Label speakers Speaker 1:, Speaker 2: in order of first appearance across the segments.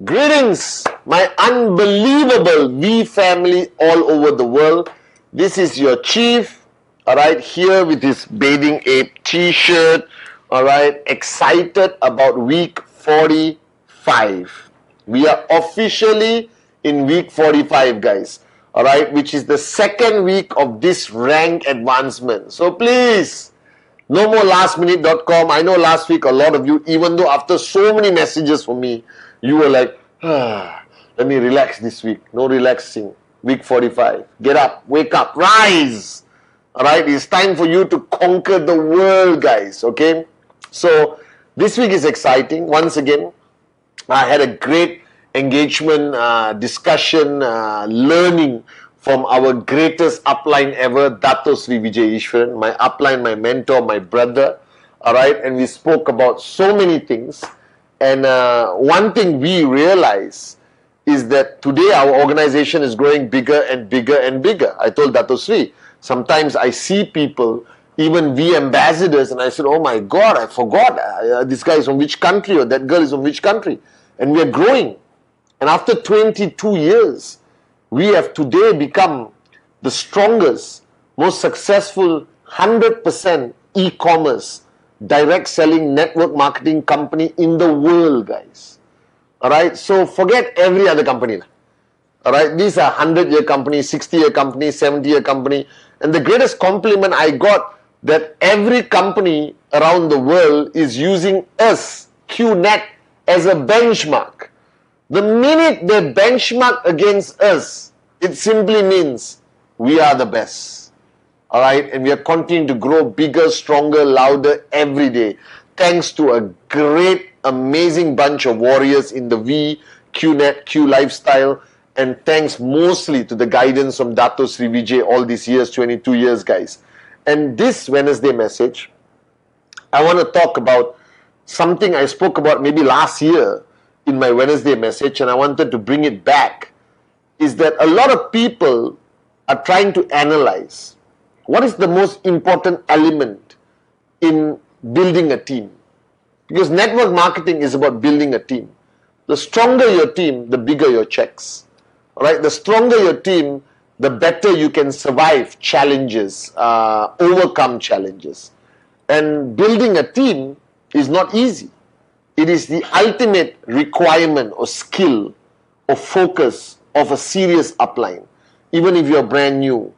Speaker 1: Greetings, my unbelievable V family all over the world. This is your chief, alright, here with his bathing ape t-shirt, alright, excited about week 45. We are officially in week 45, guys, alright, which is the second week of this rank advancement. So please, no more lastminute.com. I know last week a lot of you, even though after so many messages from me, you were like, let me relax this week. No relaxing. Week 45. Get up, wake up, rise. Alright, it's time for you to conquer the world, guys. Okay? So, this week is exciting. Once again, I had a great engagement, discussion, learning from our greatest upline ever, Dato Sri Vijay Ishwaran, my upline, my mentor, my brother. Alright, and we spoke about so many things. And one thing we realize is that today our organization is growing bigger and bigger and bigger. I told Dato Sri, sometimes I see people, even we ambassadors, and I said, oh my God, I forgot this guy is from which country or that girl is from which country. And we are growing. And after 22 years, we have today become the strongest, most successful 100% e-commerce direct selling network marketing company in the world, guys. Alright, so forget every other company. Alright, these are 100-year companies, 60-year companies, 70-year company. And the greatest compliment I got that every company around the world is using us, QNet, as a benchmark. The minute they benchmark against us, it simply means we are the best. Alright, and we are continuing to grow bigger, stronger, louder every day. Thanks to a great, amazing bunch of warriors in the V, QNet, Q Lifestyle, and thanks mostly to the guidance from Dato Sri Vijay all these years, 22 years, guys. And this Wednesday message, I want to talk about something I spoke about maybe last year in my Wednesday message, and I wanted to bring it back, is that a lot of people are trying to analyze what is the most important element in building a team? Because network marketing is about building a team. The stronger your team, the bigger your checks. Alright, the stronger your team, the better you can survive challenges, overcome challenges. And building a team is not easy. It is the ultimate requirement or skill or focus of a serious upline. Even if you're brand new.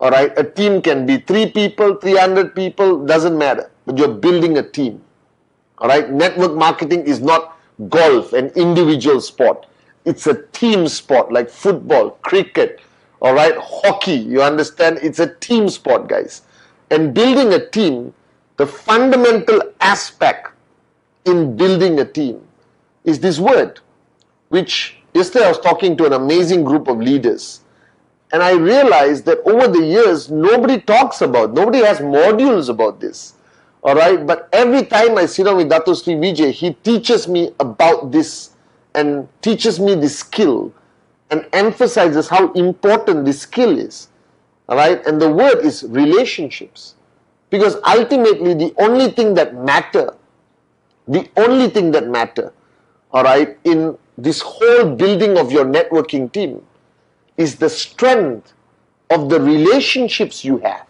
Speaker 1: Alright, a team can be 3 people, 300 people, doesn't matter. But you're building a team. Alright, network marketing is not golf, an individual sport. It's a team sport like football, cricket, alright, hockey. You understand? It's a team sport, guys. And building a team, the fundamental aspect in building a team is this word, which yesterday I was talking to an amazing group of leaders. And I realized that over the years, nobody talks about, nobody has modules about this. Alright, but every time I sit down with Dato Sri Vijay, he teaches me about this and teaches me this skill and emphasizes how important this skill is. Alright, and the word is relationships. Because ultimately, the only thing that matter, alright, in this whole building of your networking team is the strength of the relationships you have.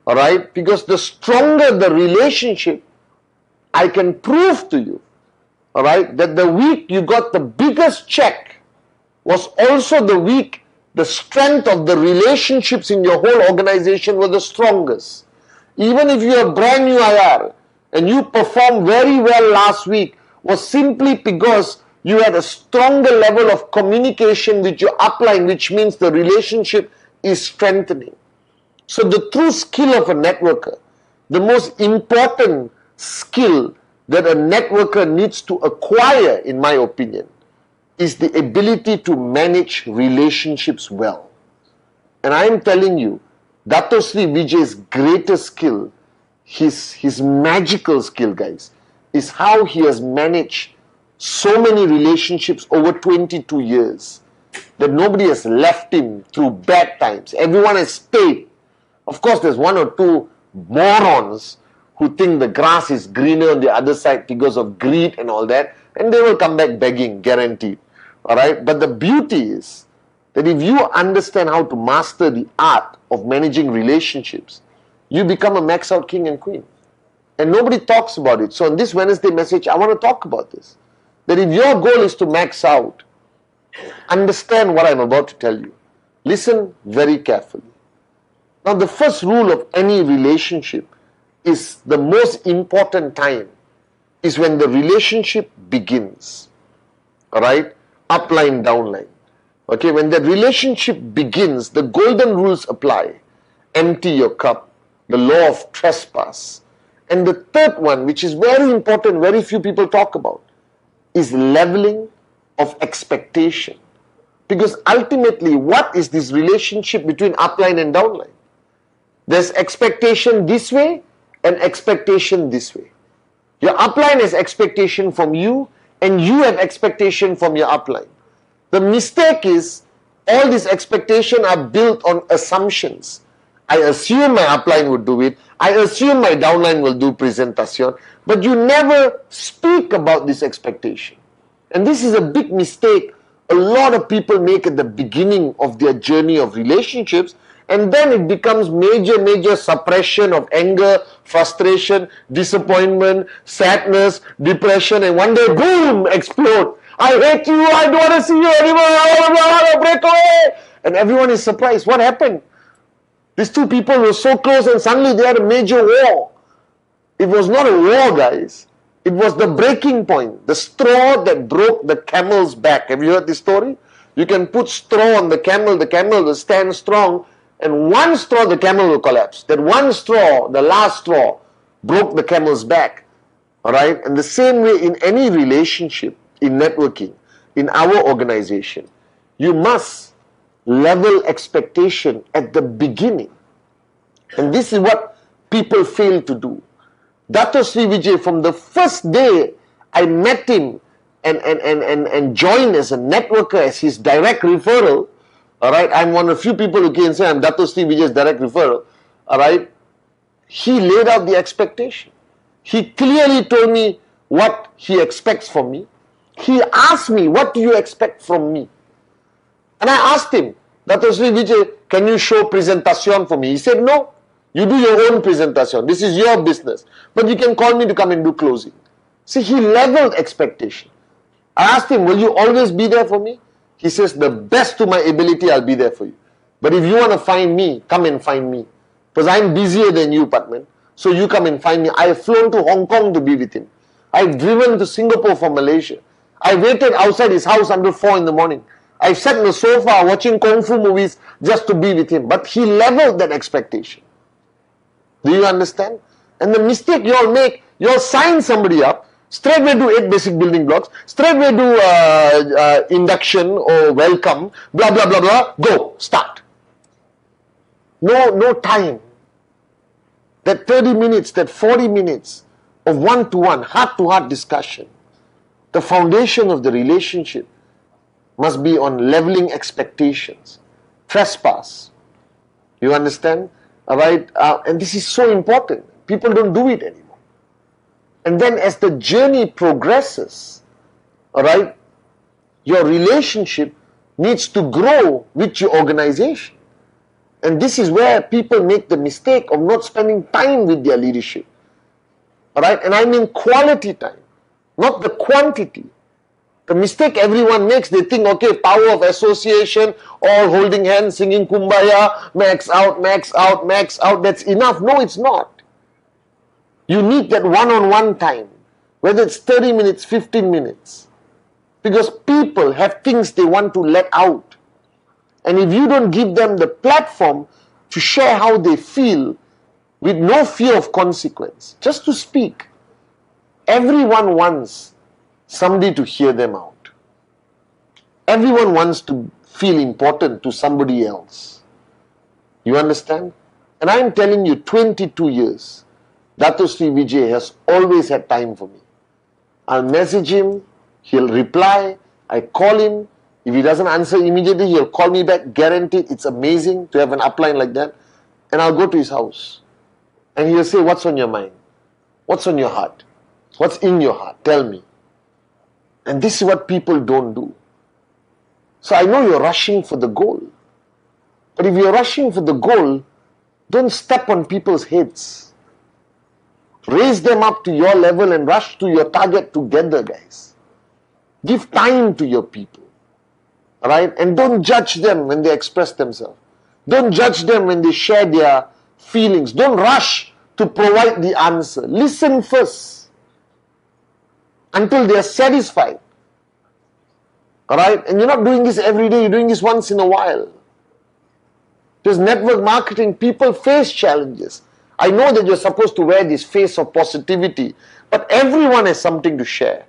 Speaker 1: Alright? Because the stronger the relationship, I can prove to you, alright, that the week you got the biggest check was also the week the strength of the relationships in your whole organization were the strongest. Even if you are brand new IR and you performed very well last week, was simply because you had a stronger level of communication with your upline, which means the relationship is strengthening. So the true skill of a networker, the most important skill that a networker needs to acquire, in my opinion, is the ability to manage relationships well. And I am telling you, Dato Sri Vijay's greatest skill, his magical skill, guys, is how he has managed so many relationships over 22 years. that nobody has left him through bad times. Everyone has stayed. Of course, there's one or two morons who think the grass is greener on the other side because of greed and all that, and they will come back begging, guaranteed. Alright? But the beauty is that if you understand how to master the art of managing relationships, you become a max out king and queen. And nobody talks about it. So on this Wednesday message, I want to talk about this. That if your goal is to max out, understand what I'm about to tell you. Listen very carefully. Now, the first rule of any relationship is the most important time is when the relationship begins. Alright? Upline, downline. Okay, when the relationship begins, the golden rules apply. Empty your cup. The law of trespass. And the third one, which is very important, very few people talk about, is leveling of expectation. Because ultimately, what is this relationship between upline and downline? There's expectation this way and expectation this way. Your upline has expectation from you and you have expectation from your upline. The mistake is all these expectations are built on assumptions. I assume my upline would do it. I assume my downline will do presentation. But you never speak about this expectation. And this is a big mistake a lot of people make at the beginning of their journey of relationships. And then it becomes major suppression of anger, frustration, disappointment, sadness, depression. And one day, boom, explode. I hate you. I don't want to see you anymore. I want to break away. And everyone is surprised. What happened? These two people were so close and suddenly they had a major war. It was not a war, guys. It was the breaking point. The straw that broke the camel's back. Have you heard this story? You can put straw on the camel will stand strong, and one straw, the camel will collapse. That one straw, the last straw, broke the camel's back. Alright? And the same way in any relationship, in networking, in our organization, you must level expectation at the beginning. And this is what people fail to do. Dato Sri Vijay, from the first day I met him and joined as a networker, as his direct referral, alright, I'm one of the few people who can say I'm Dato Sri Vijay's direct referral, alright, he laid out the expectation. He clearly told me what he expects from me. He asked me, what do you expect from me? And I asked him, Dato Sri Vijay, can you show presentation for me? He said, no. You do your own presentation. This is your business. But you can call me to come and do closing. See, he leveled expectation. I asked him, will you always be there for me? He says, the best to my ability, I'll be there for you. But if you want to find me, come and find me. Because I'm busier than you, Pathman. So you come and find me. I have flown to Hong Kong to be with him. I've driven to Singapore from Malaysia. I waited outside his house until 4 in the morning. I've sat on the sofa watching Kung Fu movies just to be with him. But he leveled that expectation. Do you understand? And the mistake you all make, you all sign somebody up, straightway do 8 basic building blocks, straightway do induction or welcome, blah, blah, blah, blah, go, start. No time. That 30 minutes, that 40 minutes of one-to-one, heart-to-heart discussion, the foundation of the relationship must be on leveling expectations. Trespass. You understand? Alright, and this is so important. People don't do it anymore. And then as the journey progresses, alright, your relationship needs to grow with your organization. And this is where people make the mistake of not spending time with their leadership. Alright, and I mean quality time, not the quantity. The mistake everyone makes, they think, okay, power of association, all holding hands, singing Kumbaya, max out, max out, max out, that's enough. No, it's not. You need that one-on-one time, whether it's 30 minutes, 15 minutes. Because people have things they want to let out. And if you don't give them the platform to share how they feel with no fear of consequence, just to speak, everyone wants somebody to hear them out. Everyone wants to feel important to somebody else. You understand? And I'm telling you, 22 years, Dato Sri Vijay has always had time for me. I'll message him, he'll reply, I call him, If he doesn't answer immediately, he'll call me back, guaranteed. It's amazing to have an upline like that. And I'll go to his house. And he'll say, what's on your mind? What's on your heart? What's in your heart? Tell me. And this is what people don't do. So I know you're rushing for the goal. But if you're rushing for the goal, don't step on people's heads. Raise them up to your level and rush to your target together, guys. Give time to your people. Alright? And don't judge them when they express themselves. Don't judge them when they share their feelings. Don't rush to provide the answer. Listen first until they are satisfied. Alright? And you're not doing this every day, you're doing this once in a while. Because network marketing, people face challenges. I know that you're supposed to wear this face of positivity, but everyone has something to share.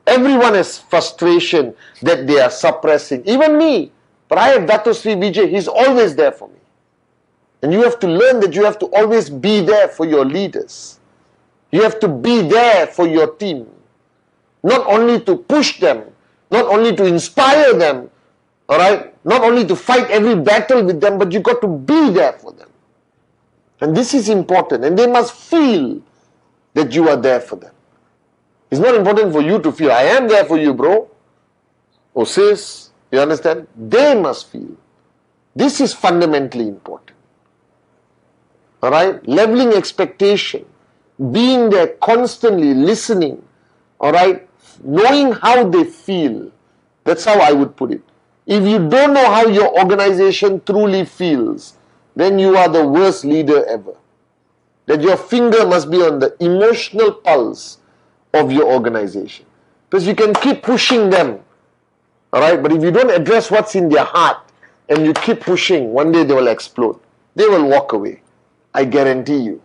Speaker 1: Everyone has frustration that they are suppressing. Even me. But I have Dato Sri Vijay, he's always there for me. And you have to learn that you have to always be there for your leaders. You have to be there for your team. Not only to push them, not only to inspire them, alright, not only to fight every battle with them, but you got to be there for them. And this is important. And they must feel that you are there for them. It's not important for you to feel, I am there for you, bro. Or sis, you understand? They must feel. This is fundamentally important. Alright? Leveling expectation. Being there constantly, listening. Alright? Knowing how they feel. That's how I would put it. If you don't know how your organization truly feels, then you are the worst leader ever. That your finger must be on the emotional pulse of your organization. Because you can keep pushing them. Alright, but if you don't address what's in their heart and you keep pushing, one day they will explode. They will walk away. I guarantee you.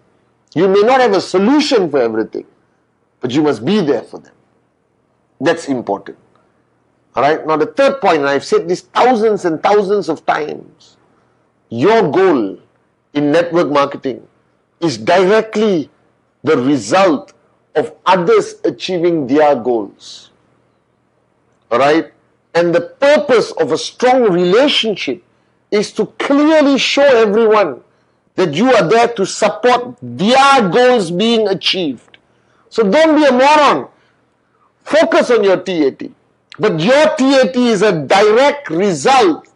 Speaker 1: You may not have a solution for everything, but you must be there for them. That's important. Alright, now the third point, and I've said this thousands and thousands of times, your goal in network marketing is directly the result of others achieving their goals. Alright? And the purpose of a strong relationship is to clearly show everyone that you are there to support their goals being achieved. So don't be a moron. Focus on your TAT. But your TAT is a direct result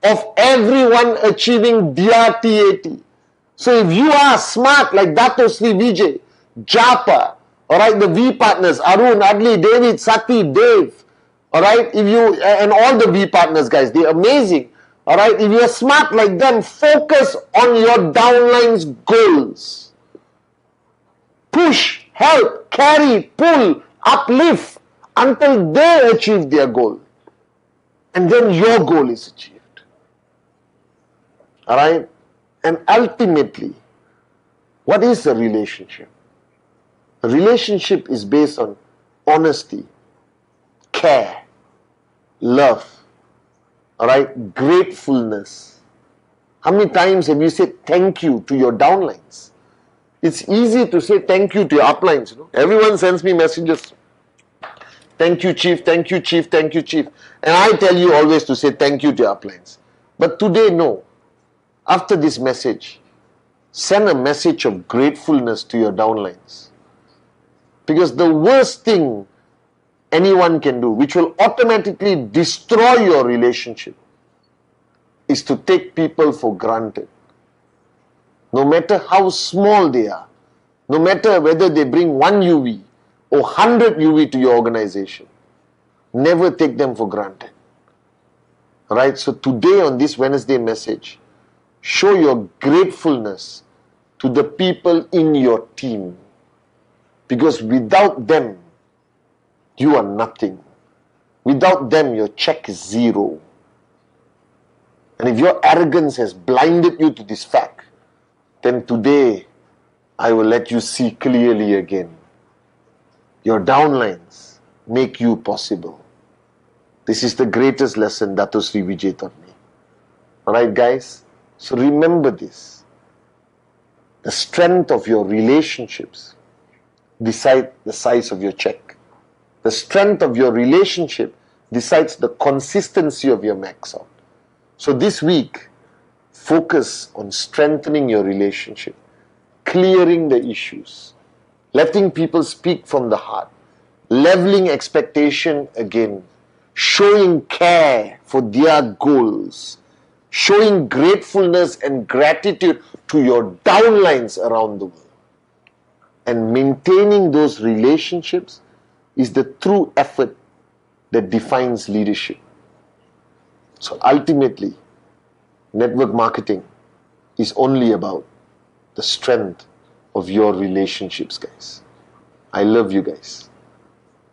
Speaker 1: of everyone achieving their TAT. So if you are smart like Dato Sri Vijay, Japa, alright, the V partners, Arun, Adli, David, Sati, Dave, alright, if you, and all the V partners guys, they're amazing. Alright, if you're smart like them, focus on your downline's goals. Push, help, carry, pull, uplift until they achieve their goal. And then your goal is achieved. Alright? And ultimately, what is a relationship? A relationship is based on honesty, care, love, alright, gratefulness. How many times have you said thank you to your downlines? It's easy to say thank you to your uplines. You know? Everyone sends me messages. Thank you, chief, thank you, chief, thank you, chief. And I tell you always to say thank you to your uplines. But today, no. After this message, send a message of gratefulness to your downlines. Because the worst thing anyone can do, which will automatically destroy your relationship, is to take people for granted. No matter how small they are, no matter whether they bring 1 UV or 100 UV to your organization, never take them for granted. Alright, so today on this Wednesday message, show your gratefulness to the people in your team. Because without them, you are nothing. Without them, your check is zero. And if your arrogance has blinded you to this fact, then today, I will let you see clearly again. Your downlines make you possible. This is the greatest lesson Dato Sri Vijay taught me. Alright guys? So remember this. The strength of your relationships decide the size of your check. The strength of your relationship decides the consistency of your max out. So this week, focus on strengthening your relationship, clearing the issues, letting people speak from the heart, leveling expectation again, showing care for their goals, showing gratefulness and gratitude to your downlines around the world. And maintaining those relationships is the true effort that defines leadership. So ultimately, network marketing is only about the strength of your relationships, guys. I love you guys.